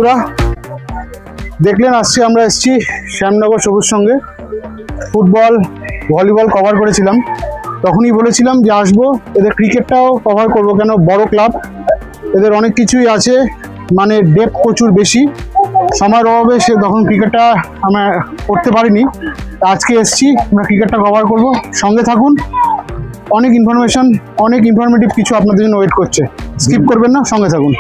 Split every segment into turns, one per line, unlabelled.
বন্ধুরা দেখলেন আমরা এসেছি শ্যামনগর সবুজ সঙ্গে ফুটবল ভলিবল কভার করেছিলাম। তখনই বলেছিলাম যে আসবো, এদের ক্রিকেটটাও কভার করবো, কেন বড় ক্লাব, এদের অনেক কিছুই আছে, মানে ডেপথ প্রচুর বেশি। সময়ের অভাবে তখন ক্রিকেটটা আমরা করতে পারিনি। আজকে এসেছি, আমরা ক্রিকেটটা কভার করব। সঙ্গে থাকুন, অনেক ইনফরমেশন, অনেক ইনফরমেটিভ কিছু আপনাদের জন্য ওয়েট করছে। স্কিপ করবেন না, সঙ্গে থাকুন।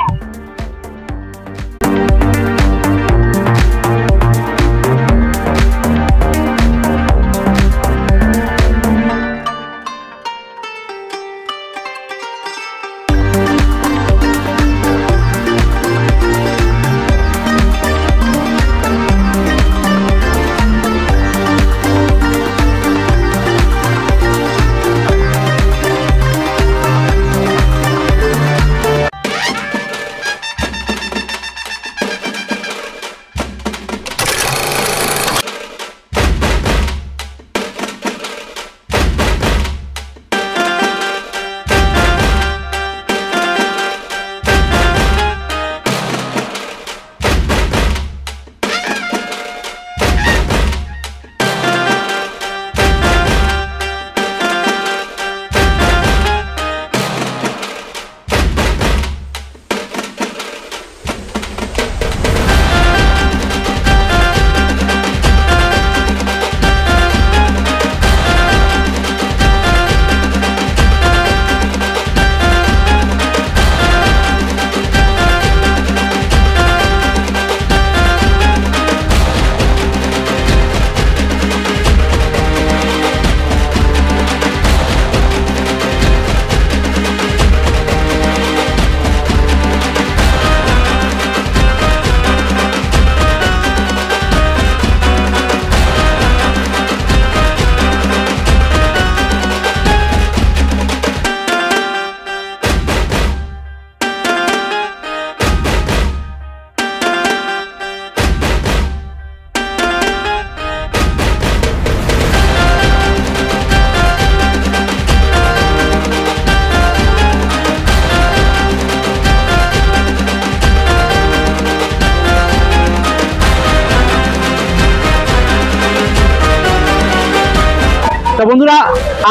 তা বন্ধুরা,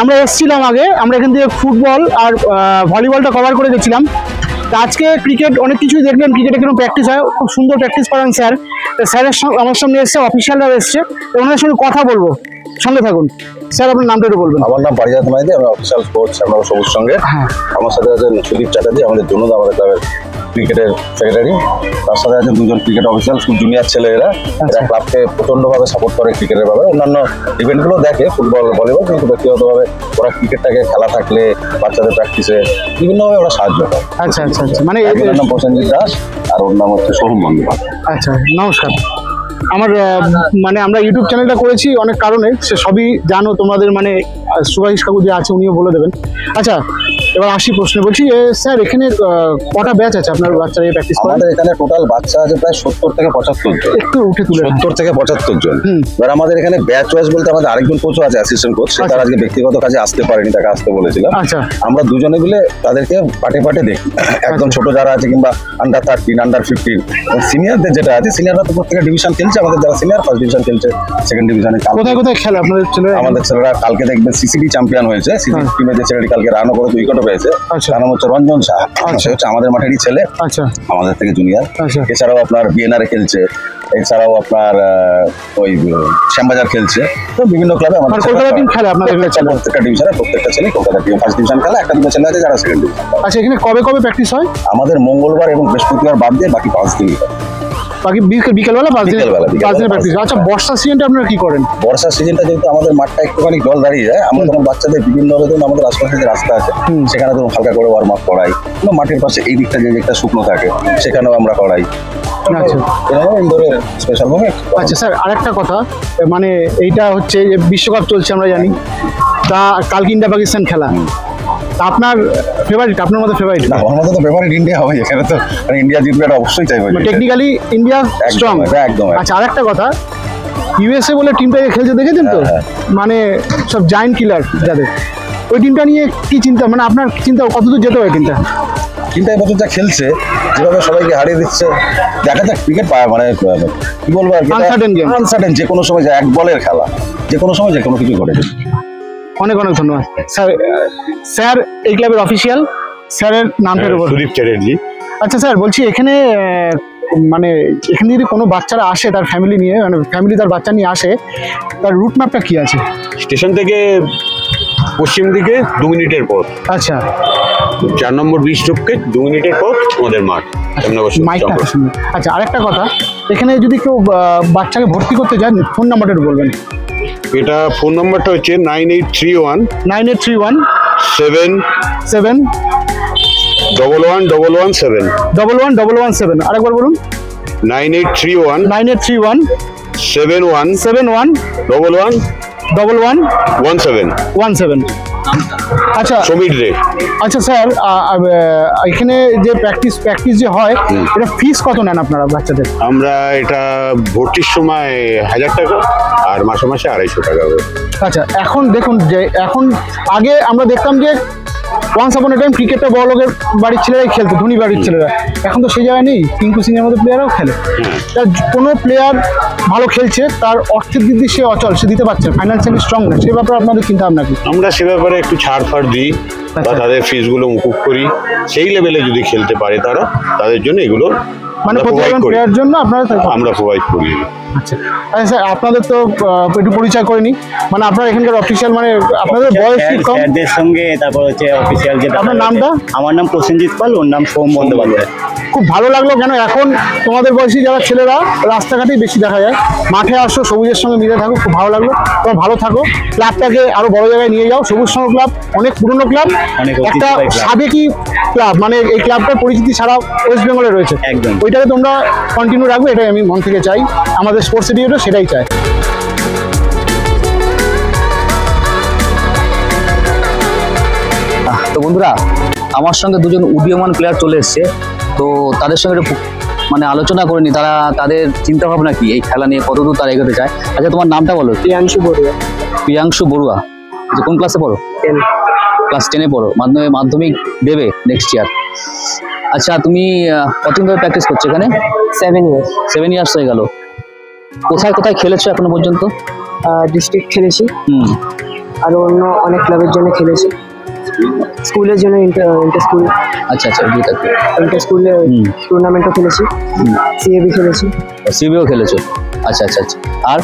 আমরা এসেছিলাম আগে, আমরা এখান থেকে ফুটবল আর ভলিবলটা কভার করে গেছিলাম। তা আজকে ক্রিকেট অনেক কিছুই দেখলেন, ক্রিকেটে কিরকম প্র্যাকটিস হয়, খুব সুন্দর প্র্যাকটিস করান স্যার। স্যারের আমার সামনে এসছে, অফিসিয়ালরা এসছে, ওনাদের সঙ্গে কথা বলবো। সঙ্গে থাকুন। স্যার, আপনার নামটা একটু বলবেন।
আমার নাম পারিজাত মাইতি, আমি অফিসিয়াল কোচ শ্যামনগর সবুজ সঙ্গে। আমার সাথে আছেন সুদীপ চ্যাটার্জি, আমাদের জুনুদ, আমাদের ক্লাবের ক্রিকেটের সেক্রেটারি। তার সাথে আছেন দুজন ক্রিকেট অফিসিয়াল, খুব জুনিয়র ছেলে এরা ক্লাবকে প্রচণ্ডভাবে সাপোর্ট করে ক্রিকেটের ব্যাপারে। অন্যান্য ইভেন্টগুলো দেখে, ফুটবল ভলিবল, কিন্তু ব্যক্তিগতভাবে ওরা ক্রিকেটটাকে খেলা থাকলে বাচ্চাদের প্র্যাকটিসে বিভিন্নভাবে ওরা সাহায্য করে।
আচ্ছা আচ্ছা আচ্ছা, মানে
একজনের নাম প্রসেনজিৎ দাস আর ওর নাম হচ্ছে সোহম বন্দ্যোপাধ্যায়।
আচ্ছা, নমস্কার। আমার মানে আমরা ইউটিউব চ্যানেলটা করেছি অনেক কারণে, সে সবই জানো তোমাদের, মানে সুভাষ কাকু যে আছে উনিও বলে দেবেন। আচ্ছা, এবার আসি প্রশ্নে। বলছি স্যার, এখানে কটা ব্যাচ আছে আপনার বাচ্চারা প্র্যাকটিস করে?
আমাদের এখানে টোটাল বাচ্চা আছে প্রায় 70 থেকে 75 জন।
একটু উঠে তুলে
70 থেকে 75 জন। এবার আমাদের এখানে ব্যাচ ওয়াইজ বলতে আমাদের আরেকজন কোচও আছে, অ্যাসিস্ট্যান্ট কোচ। তার আজকে ব্যক্তিগত কাজে আসতে পারেনি, তাকে আসতে বলেছিলাম।
আচ্ছা,
আমরা দুজনে মিলে তাদেরকে পাটে পাটে দেখি। একদম ছোট যারা আছে, কিংবা আন্ডার 13, আন্ডার 15, সিনিয়রদের যেটা আছে, সিনিয়ররা তো প্রত্যেকটা ডিভিশন খেলছে। আমাদের যারা সিনিয়র ফার্স্ট ডিভিশন খেলছে, সেকেন্ড ডিভিশনে।
কোথায় কোথায় খেলে আপনাদের ছেলেরা?
আমাদের ছেলেরা কালকে দেখবেন সিসিডি চ্যাম্পিয়ন হয়েছে। সিসিডি টিমে যে ছেলেটি কালকে রানও করে উইকেটও পেয়েছে, তার নাম হচ্ছে রঞ্জন শাহ। সে হচ্ছে আমাদের মাঠেরই ছেলে।
আচ্ছা,
আমাদের থেকে জুনিয়র। এছাড়াও আপনার বিএনআর খেলছে, এছাড়াও আপনার ওই শ্যামবাজার খেলছে। তো বিভিন্ন ক্লাবে আমাদের
কলকাতা টিম খেলে আপনাদের
প্রত্যেকটা ডিভিশনে, প্রত্যেকটা ছেলে কলকাতা টিম ফার্স্ট ডিভিশন খেলে। একটা দুটো ছেলে আছে যারা সেকেন্ড ডিভিশন।
আচ্ছা, এখানে কবে কবে প্র্যাকটিস হয়?
আমাদের মঙ্গলবার এবং বৃহস্পতিবার বাদ দিয়ে বাকি 5 দিনই হয়।
বাকি বিকেলবেলা 5 দিনের প্র্যাকটিস। আচ্ছা, বর্ষার সিজনটা আপনারা কি করেন?
বর্ষার সিজনটা যেহেতু আমাদের মাঠটা একটুখানি জল দাঁড়িয়ে যায়, আমরা তখন বাচ্চাদের বিভিন্নভাবে ধরুন আমাদের আশপাশে যে রাস্তা আছে সেখানে ধরুন হালকা করে ওয়ার্ম আপ করাই। মাঠের পাশে এই দিকটা যে দিকটা শুকনো থাকে সেখানেও আমরা করাই। ইনডোরের স্পেশাল ভাবে।
আচ্ছা স্যার, আরেকটা কথা, মানে এইটা হচ্ছে যে বিশ্বকাপ চলছে আমরা জানি, তা কালকে ইন্ডিয়া পাকিস্তান খেলা, আপনার ফেভারিট, আপনার মধ্যে ফেভারিট?
না, আমার মধ্যে তো ফেভারিট ইন্ডিয়া হবে। এখানে তো ইন্ডিয়া জিতবে, এটা অবশ্যই চাইবে।
টেকনিক্যালি ইন্ডিয়া স্ট্রং,
একদম।
আচ্ছা, আরেকটা কথা, ইউএসএ বলে টিমটাকে খেলছে দেখেছেন তো? মানে সব জায়ান্ট কিলার যাদের, ওই টিমটা নিয়ে কি চিন্তা, মানে আপনার চিন্তা কতদূর যেতে হয় টিমটা?
কিন্তু এবছর যা খেলছে যেভাবে সবাইকে হারিয়ে দিচ্ছে, দেখা যাক ক্রিকেট মানে কি বলবো আর কি, আনসার্টেন, যে কোনো সময় এক বলের খেলা, যে কোনো সময় যে কোনো কিছু ঘটে।
অনেক অনেক ধন্যবাদ স্যার। স্যার এই ক্লাবের অফিসিয়াল, স্যারের নামটার উপর
সুদীপ চ্যাটার্জি।
আচ্ছা স্যার, বলছি এখানে মানে এখানে যদি কোনো বাচ্চারা আসে তার ফ্যামিলি নিয়ে, মানে ফ্যামিলি তার বাচ্চা নিয়ে আসে, তার রুট ম্যাপটা কি আছে?
স্টেশন থেকে পশ্চিম দিকে 2 মিনিটের পথ,
আচ্ছা
4 নম্বর ব্রিজ টপকে 2 মিনিটের পথ আমাদের মাঠ।
মাইকটা শুনুন। আচ্ছা আরেকটা কথা, এখানে যদি কেউ বাচ্চাকে ভর্তি করতে চান ফোন নাম্বারটা বলবেন।
এটা ফোন নাম্বারটা হচ্ছে 9831
7
11117
11117। আরেকবার বলুন।
9831 71
71
1117।
আচ্ছা
সমীর রে।
আচ্ছা স্যার, এখানে যে প্র্যাকটিস যে হয়, এটা ফিস কত নেন আপনারা বাচ্চাদের?
আমরা এটা ভর্তির সময় 1000 টাকা আর মাসে মাসে 250 টাকা।
আচ্ছা এখন দেখুন যে এখন আগে আমরা দেখতাম যে ওয়ান্স আপন এ টাইম ক্রিকেটটা বড় লোকের বাড়ির ছেলেরাই খেলতো, ধনী বাড়ির ছেলেরা। এখন তো সেই জায়গায় নেই, টিঙ্কু সিং এর মতো প্লেয়াররাও খেলে। তার কোনো প্লেয়ার ভালো খেলছে, তার অর্থের দিক দিয়ে সে অচল, সে দিতে পারছে, ফাইন্যান্সিয়ালি স্ট্রং না, সে ব্যাপারে আপনাদের চিন্তা ভাবনা কি?
আমরা সে ব্যাপারে একটু ছাড় দিই বা তাদের ফিসগুলো মুকুব করি। সেই লেভেলে যদি খেলতে পারে তারা, তাদের জন্য এগুলো
মানে প্রত্যেকজন প্লেয়ার জন্য আপনারা
আমরা প্রোভাইড করি।
আচ্ছা আচ্ছা স্যার, আপনাদের তো একটু পরিচয় করে নিই, মানে আপনারা এখানকার অফিসিয়াল, মানে আপনাদের বয়স কি কম?
স্যারদের সঙ্গে তারপর হচ্ছে অফিসিয়াল যে
আপনার নামটা?
আমার নাম প্রসেনজিৎ পাল, ওর নাম সোম বন্দ্যোপাধ্যায়।
খুব ভালো লাগলো, কেন এখন তোমাদের বয়সী যারা ছেলেরা রাস্তাঘাটেই বেশি দেখা যায়, মাঠে আসো, সবুজের সঙ্গে মিলে থাকো, খুব ভালো লাগলো। তোমরা ভালো থাকো, ক্লাবটাকে আরো বড় জায়গায় নিয়ে যাও। সবুজ সংঘ ক্লাব অনেক পুরনো ক্লাব, একটা সাবেকি ক্লাব, মানে এই ক্লাবটার পরিচিতি সারা ওয়েস্ট বেঙ্গলে রয়েছে।
একদম
ওইটাকে তোমরা কন্টিনিউ রাখবে, এটাই আমি মন থেকে চাই, আমাদের স্পোর্টস এরিয়াটা সেটাই চায়।
তো বন্ধুরা, আমার সঙ্গে দুজন উদীয়মান প্লেয়ার চলে এসছে, তো তাদের সঙ্গে মানে আলোচনা করে নি তারা তাদের চিন্তা ভাবনা কি, এই খেলা নিয়ে কতদূর তারা এগোতে চায়। আচ্ছা তোমার নামটা বলো।
প্রিয়াংশু বড়ুয়া।
প্রিয়াংশু বড়ুয়া। আচ্ছা কোন ক্লাসে পড়ো? ক্লাস 10-এ পড়ো। মাধ্যমিক দেবে নেক্সট ইয়ার। আচ্ছা তুমি কতদিন ধরে প্র্যাকটিস করছো এখানে? 7 ইয়ার্স হয়ে গেল। কোথায় কোথায় খেলেছো এখনো পর্যন্ত?
ডিস্ট্রিক্ট খেলেছি, আর অন্য অনেক ক্লাবের জন্য খেলেছি, স্কুলের জন্য ইন্টার স্কুল।
আচ্ছা আচ্ছা,
ইন্টার স্কুলে টুর্নামেন্টও খেলেছি, সিএবি খেলেছি।
সিবিও খেলেছো? আচ্ছা আচ্ছা আচ্ছা। আর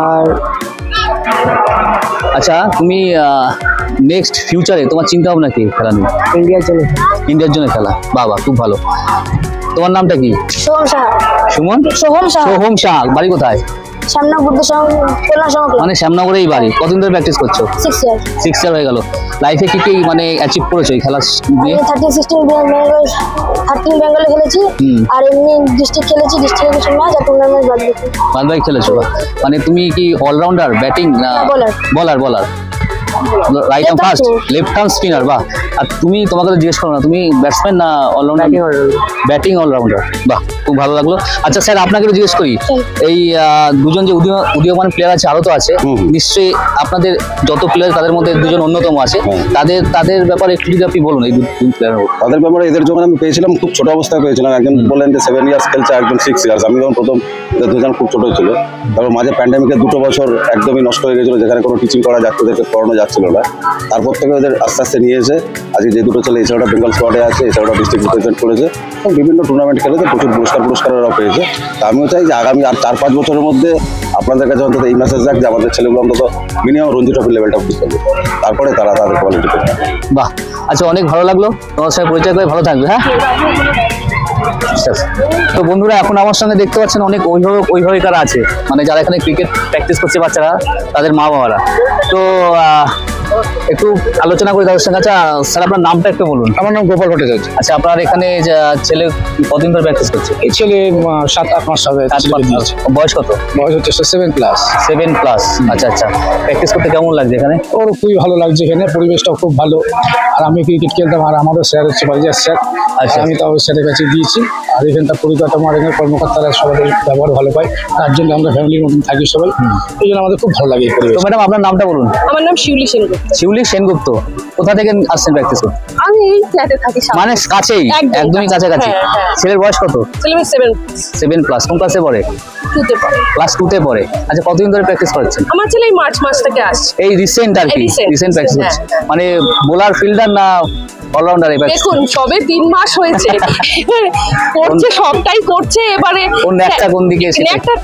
আর
আচ্ছা তুমি নেক্সট ফিউচারে তোমার চিন্তা ভাবনা কি খেলা নিয়ে? ইন্ডিয়ার জন্য খেলা। বাবা খুব ভালো। তোমার নামটা কি?
সোহম সাহা।
সুমন? সোহম সাহা। বাড়ি কোথায়? মানে শ্যামনগরেই বাড়ি। কতদিন ধরে প্র্যাকটিস করছো? 6 ইয়ার হয়ে গেল। লাইফে কি কি মানে অ্যাচিভ করেছো এই খেলা দিয়ে?
13 বেঙ্গলে খেলেছি, আর এমনি ডিস্ট্রিক্ট খেলেছি, ডিস্ট্রিক্টে কিছু ম্যাচ আর টুর্নামেন্ট বাদ বাকি
খেলেছো। মানে তুমি কি অলরাউন্ডার, ব্যাটিং না বলার? Right arm fast, left arm spinner. বাহ। আর তোমাকে তো জিজ্ঞেস করো না, তুমি ব্যাটসম্যান না অলরাউন্ডার? Batting allrounder. বাহ, খুব ভালো লাগলো। আচ্ছা স্যার, আপনাকে তো জিজ্ঞেস করি, এই দুজন যে উদীয়মান প্লেয়ার আছে, আরো তো আছে নিশ্চয়ই, আপনাদের যত প্লেয়ার তাদের মধ্যে দুজন অন্যতম আছে, তাদের ব্যাপারে একটু যদি আপনি বলুন। এই দুজন প্লেয়ার
তাদের ব্যাপারে, এদের যখন আমি পেয়েছিলাম খুব ছোট অবস্থায় পেয়েছিলাম। একজন বললেন যে 7 ইয়ার্স খেলছে, একজন 6 ইয়ার্স। আমি যখন প্রথম, দুজন খুব ছোট ছিল, তারপর মাঝে প্যান্ডেমিকের 2 বছর একদমই নষ্ট হয়ে গেছিলো, যেখানে কোনো টিচিং করা যাচ্ছে, ওদেরকে করানো যাচ্ছিল না। তারপর থেকে ওদের আস্তে আস্তে নিয়ে এসে আজকে যে দুটো ছেলে, এছাড়াটা বেঙ্গল স্কোয়াডে আছে, এছাড়াটা ডিস্ট্রিক্ট রিপ্রেজেন্ট করেছে এবং বিভিন্ন টুর্নামেন্ট খেলেছে, প্রচুর পুরস্কারও পেয়েছে। তা আমিও চাই যে আগামী আর 4-5 বছরের মধ্যে আপনাদের কাছে অন্তত এই মেসেজ যাক যে আমাদের ছেলেগুলো অন্তত মিনিমাম রঞ্জি ট্রফি লেভেলটা অব্দি খেলবে, তারপরে তারা তাদের কোয়ালিটি করবে।
বাহ, আচ্ছা অনেক ভালো লাগলো তোমার সাথে পরিচয় করে। ভালো থাকবে। হ্যাঁ। তো বন্ধুরা, এখন আমার সঙ্গে দেখতে পাচ্ছেন অনেক অভিভাবিকারা আছে, মানে যারা এখানে ক্রিকেট প্র্যাকটিস করছে বাচ্চারা, তাদের মা বাবারা। তো একটু আলোচনা করি তাদের সঙ্গে। আচ্ছা স্যার, আপনার নামটা একটু বলুন।
আমার নাম গোপাল ভট্টাচার্য।
আচ্ছা, আপনার এখানে ছেলে কতদিন ধরে প্র্যাকটিস করছে?
এই ছেলে 7-8 মাস হবে।
বয়স কত?
বয়স হচ্ছে 7 প্লাস।
আচ্ছা আচ্ছা। প্র্যাকটিস করতে কেমন লাগছে এখানে?
ওর খুবই ভালো লাগছে, এখানে পরিবেশটাও খুব ভালো। আর আমি ক্রিকেট খেলতাম, আর আমাদের স্যার হচ্ছে বারিজার স্যার। আচ্ছা, আমি তো ওই স্যারের কাছে গিয়েছি, আর আর এখানকার পরিকাঠামো আর এখানে কর্মকর্তারা সবাই ব্যবহার ভালো পায়, তার জন্য আমরা ফ্যামিলির মতন থাকি সবাই, এই জন্য আমাদের খুব ভালো লাগে এই পরিবেশ।
তো ম্যাডাম আপনার নামটা বলুন।
আমার নাম শিউলি সেনগুপ্ত।
শিউলি সেনগুপ্ত, কোথা থেকে আসছেন প্র্যাকটিস করতে?
আমি এই ফ্ল্যাটে থাকি সামনে।
মানে কাছেই, একদমই কাছাকাছি। ছেলের বয়স কত?
ছেলে
7+। কোন ক্লাসে পড়ে?
2 পড়ে।
ক্লাস 2 পড়ে। আচ্ছা, কতদিন ধরে প্র্যাকটিস করছেন?
আমার ছেলে এই মার্চ মাস থেকে আসছে।
এই রিসেন্ট আর কি? রিসেন্ট প্র্যাকটিস করছে। মানে বোলার, ফিল্ডার না অলরাউন্ডার?
দেখুন সবে 3 মাস হয়েছে, করছে সবটাই করছে। এবারে
কোন দিকে?
একটা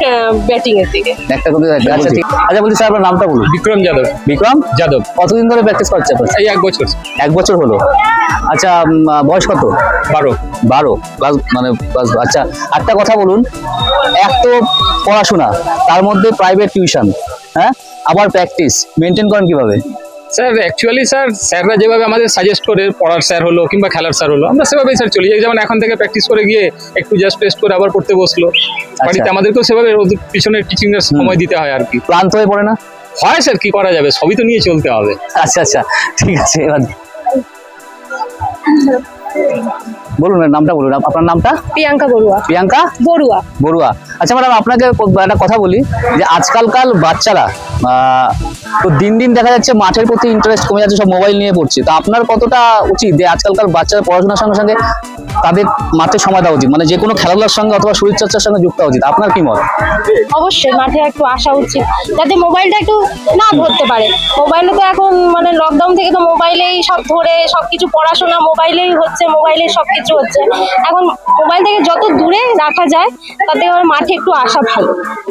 ব্যাটিং এর দিকে।
একটা কোন দিকে? আচ্ছা ঠিক। আচ্ছা বলছি স্যার, আপনার নামটা বলুন।
বিক্রম যাদব।
বিক্রম যাদব। কতদিন ধরে প্র্যাকটিস করছে?
এই 1 বছর।
1 বছর হলো। আচ্ছা, বয়স কত? 12 ক্লাস, মানে আচ্ছা একটা কথা বলুন, এক তো পড়াশোনা, তার মধ্যে প্রাইভেট টিউশন, হ্যাঁ, আবার প্র্যাকটিস মেনটেন করেন কিভাবে?
স্যার অ্যাকচুয়ালি স্যাররা যেভাবে আমাদের সাজেস্ট করে, পড়ার স্যার হলো কিংবা খেলার স্যার হলো, আমরা সেভাবেই স্যার চলি যাই। যেমন এখন থেকে প্র্যাকটিস করে গিয়ে একটু জাস্ট টেস্ট করে আবার পড়তে বসলো, বাড়িতে আমাদেরকেও সেভাবে ওদের পিছনে টিচিং এর সময় দিতে হয় আর কি।
ক্লান্ত হয়ে পড়ে না?
হয় স্যার, কি করা যাবে, সবই তো নিয়ে চলতে হবে।
আচ্ছা আচ্ছা ঠিক আছে, এবার বলুন নামটা বলুন। আপনার নামটা?
প্রিয়াঙ্কা বড়ুয়া।
প্রিয়াঙ্কা বড়ুয়া। আচ্ছা ম্যাডাম, আপনাকে একটা কথা বলি যে আজকালকার বাচ্চারা তো দিন দিন দেখা যাচ্ছে মাঠের প্রতি ইন্টারেস্ট কমে যাচ্ছে, সব মোবাইল নিয়ে পড়ছে। তো আপনার কতটা উচিত যে আজকালকার বাচ্চারা পড়াশোনার সঙ্গে সঙ্গে তাদের মাঠে সময় দেওয়া উচিত, মানে যে কোনো খেলাধুলার সঙ্গে অথবা শরীরচর্চার সঙ্গে যুক্ত উচিত? আপনার কি মত?
অবশ্যই মাঠে একটু আসা উচিত, যাতে মোবাইলটা একটু না ধরতে পারে। মোবাইলে তো এখন মানে লকডাউন থেকে তো মোবাইলেই সব ধরে সবকিছু, পড়াশোনা মোবাইলেই হচ্ছে, মোবাইলেই সবকিছু হচ্ছে। এখন মোবাইল থেকে যত দূরে রাখা যায় তাতে মাঠে একটু আসা ভালো।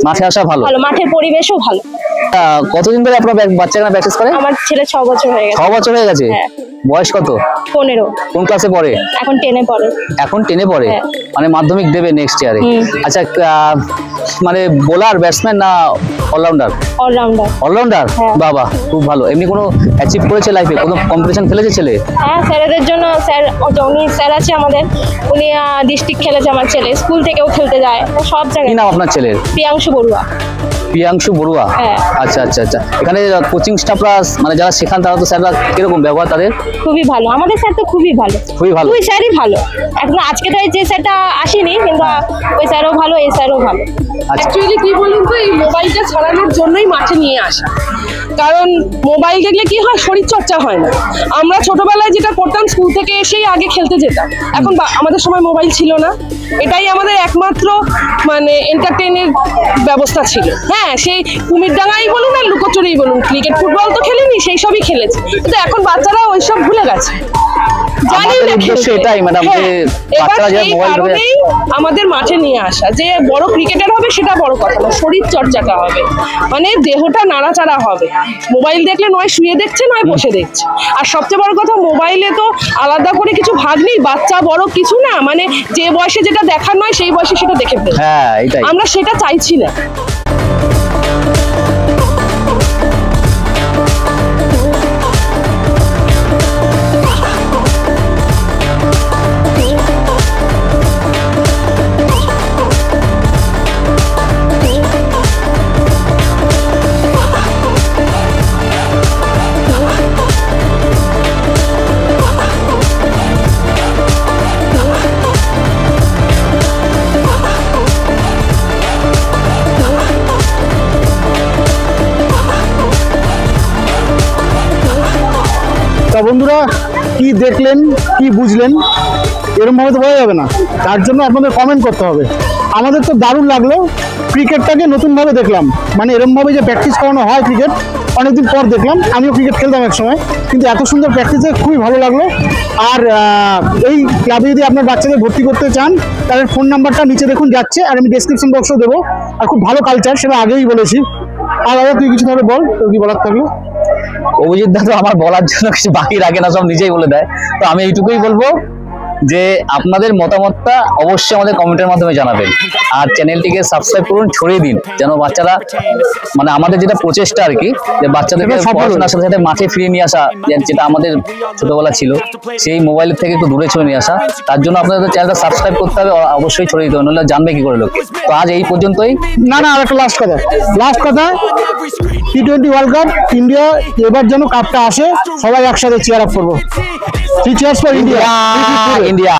মাঠে আসা ভালো,
মাঠের পরিবেশও ভালো।
কতদিন ধরে আপনার বাচ্চা প্র্যাকটিস করে?
আমার ছেলে 6 বছর হয়ে গেছে।
6 বছর হয়ে গেছে? বয়স কত?
15।
কোন ক্লাসে পড়ে?
এখন 10-এ পড়ে।
এখন 10-এ পড়ে, মানে মাধ্যমিক দেবে নেক্সট ইয়ারে। আচ্ছা, মানে বোলার, ব্যাটসম্যান না অলরাউন্ডার? অলরাউন্ডার। বাবা, খুব ভালো। এমনি কোনো অ্যাচিভ করেছে লাইফে? কোনো কম্পিটিশন খেলেছে ছেলে?
হ্যাঁ, স্যারেদের জন্য স্যার আছে আমাদের, উনি ডিস্ট্রিক্ট খেলেছে আমার ছেলে, স্কুল থেকেও খেলতে যায় সব জায়গায়।
কি নাম আপনার ছেলের?
প্রিয়াংশু বড়ুয়া।
প্রিয়াংশু বড়ুয়া। আচ্ছা আচ্ছা আচ্ছা। এখানে কোচিং স্টাফরা, মানে যারা শেখান, তারা তো স্যাররা কিরকম ব্যবহার তাদের?
খুবই ভালো, আমাদের স্যার তো খুবই ভালো। দুই স্যারই ভালো। এখন আজকে তো যে স্যারটা আসেনি, কিন্তু ওই স্যারও ভালো, এই স্যারও ভালো।
অ্যাকচুয়ালি কি বলুন তো, এই মোবাইলটা ছাড়ানোর জন্যই মাঠে নিয়ে আসা। কারণ মোবাইল দেখলে কি হয়, শরীর চর্চা হয় না। আমরা ছোটবেলায় যেটা করতাম, স্কুল থেকে এসেই আগে খেলতে যেতাম। এখন আমাদের সময় মোবাইল ছিল না, এটাই আমাদের একমাত্র মানে এন্টারটেইনের ব্যবস্থা ছিল। হ্যাঁ, সেই কুমিরডাঙ্গাই বলুন আর লুকোচুরিই বলুন, ক্রিকেট ফুটবল তো খেলিনি, সেই সবই খেলেছে। কিন্তু এখন বাচ্চারা ওইসব ভুলে গেছে, জানি না।
এটাই ম্যাডাম, যে বাচ্চারা যে মোবাইল ধরে,
আমাদের মাঠে নিয়ে আসা যে বড় ক্রিকেটার হবে সেটা বড় কথা না, শরীর চর্চাটা হবে, মানে দেহটা নাড়াচাড়া হবে। মোবাইল দেখলে নয় শুয়ে দেখছে, নয় বসে দেখছে। আর সবচেয়ে বড় কথা, মোবাইলে তো আলাদা করে কিছু ভাগ নেই, বাচ্চা বড় কিছু না, মানে যে বয়সে যেটা দেখার নয় সেই বয়সে সেটা দেখে ফেলে।
হ্যাঁ, এটাই
আমরা সেটা চাইছি না।
তা বন্ধুরা, কি দেখলেন, কি বুঝলেন, এরকম ভাবে তো বোঝা যাবে না, তার জন্য আপনাদের কমেন্ট করতে হবে। আমাদের তো দারুণ লাগলো, ক্রিকেটটাকে নতুনভাবে দেখলাম, মানে এরকমভাবে যে প্র্যাকটিস করানো হয় ক্রিকেট, অনেকদিন পর দেখলাম। আমিও ক্রিকেট খেলতাম এক সময়, কিন্তু এত সুন্দর প্র্যাকটিসে খুবই ভালো লাগলো। আর এই ক্লাবে যদি আপনার বাচ্চাদের ভর্তি করতে চান, তাদের ফোন নাম্বারটা নিচে দেখুন যাচ্ছে, আর আমি ডেসক্রিপশন বক্সেও দেবো। আর খুব ভালো কালচার, সেটা আগেই বলেছি। আর দাদা, তুই কিছু তাহলে বল, তোর কি বলার থাকলো?
অভিজিৎ দা তো আমার বলার জন্য কিছু বাকি রাখে না, সব নিজেই বলে দেয়। তো আমি এইটুকুই বলবো যে আপনাদের মতামতটা অবশ্যই আমাদের কমেন্টের মাধ্যমে জানাবেন, আর চ্যানেলটিকে সাবস্ক্রাইব করুন, ছড়িয়ে দিন, যেন বাচ্চারা, মানে আমাদের যেটা প্রচেষ্টা আর কি, যে বাচ্চাদেরকে পড়াশোনার সাথে সাথে মাঠে ফিরিয়ে নিয়ে আসা, যেটা আমাদের ছোটবেলা ছিল, সেই মোবাইলের থেকে একটু দূরে ছড়িয়ে নিয়ে আসা। তার জন্য আপনাদের চ্যানেলটা সাবস্ক্রাইব করতে হবে, অবশ্যই ছড়িয়ে দিতে হবে, নাহলে জানবে কি করে লোকে। তো আজ এই পর্যন্তই।
না, আর একটা লাস্ট কথা, T20 ওয়ার্ল্ড কাপ ইন্ডিয়া এবার যেন কাপটা আসে, সবাই একসাথে চেয়ার আপ করবো। Cheers for India.